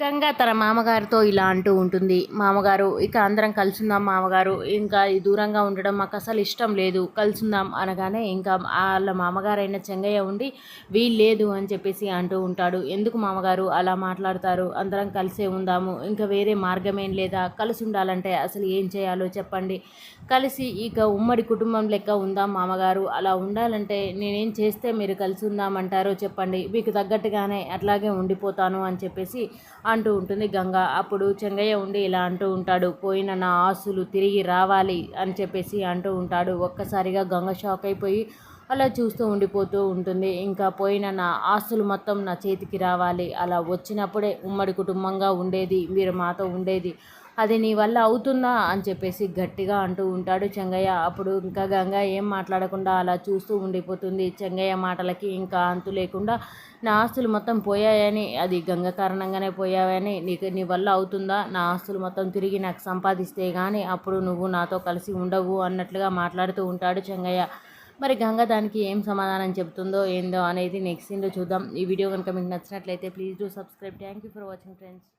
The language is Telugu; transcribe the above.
గంగ తన మామగారితో ఇలా అంటూ ఉంటుంది. మామగారు, ఇక అందరం కలిసుందాం మామగారు, ఇంకా ఈ దూరంగా ఉండడం మాకు అసలు ఇష్టం లేదు, కలిసుందాం అనగానే ఇంకా వాళ్ళ మామగారైన చెంగయ్య ఉండి వీల్లేదు అని చెప్పేసి అంటూ ఉంటాడు. ఎందుకు మామగారు అలా మాట్లాడతారు, అందరం కలిసే ఉందాము, ఇంకా వేరే మార్గమేం లేదా, కలిసి ఉండాలంటే అసలు ఏం చేయాలో చెప్పండి, కలిసి ఇక ఉమ్మడి కుటుంబం లెక్క ఉందాం మామగారు, అలా ఉండాలంటే నేనేం చేస్తే మీరు కలిసి ఉందామంటారో చెప్పండి, మీకు తగ్గట్టుగానే అట్లాగే ఉండిపోతాను అని చెప్పేసి అంటూ ఉంటుంది గంగ. అప్పుడు చెంగయ్య ఉండి ఇలా అంటూ ఉంటాడు, పోయిన నా ఆస్తులు తిరిగి రావాలి అని చెప్పేసి అంటూ ఉంటాడు. ఒక్కసారిగా గంగ షాక్ అయిపోయి అలా చూస్తూ ఉండిపోతూ ఉంటుంది. ఇంకా పోయిన నా ఆస్తులు మొత్తం నా చేతికి రావాలి, అలా వచ్చినప్పుడే ఉమ్మడి కుటుంబంగా ఉండేది, మీరు మాతో ఉండేది, అది నీ వల్ల అవుతుందా అని చెప్పేసి గట్టిగా అంటూ ఉంటాడు చెంగయ్య. అప్పుడు ఇంకా గంగ ఏం మాట్లాడకుండా అలా చూస్తూ ఉండిపోతుంది. చెంగయ్య మాటలకి ఇంకా అంతు లేకుండా నా ఆస్తులు మొత్తం పోయాయని, అది గంగ కారణంగానే పోయాయని, నీ వల్ల అవుతుందా, నా ఆస్తులు మొత్తం తిరిగి నాకు సంపాదిస్తే కానీ అప్పుడు నువ్వు నాతో కలిసి ఉండవు అన్నట్లుగా మాట్లాడుతూ ఉంటాడు చెంగయ్య. మరి గంగ దానికి ఏం సమాధానం చెప్తుందో ఏందో అనేది నెక్స్ట్ సీన్లో చూద్దాం. ఈ వీడియో కనుక మీకు నచ్చినట్లయితే please do subscribe. Thank you for watching friends.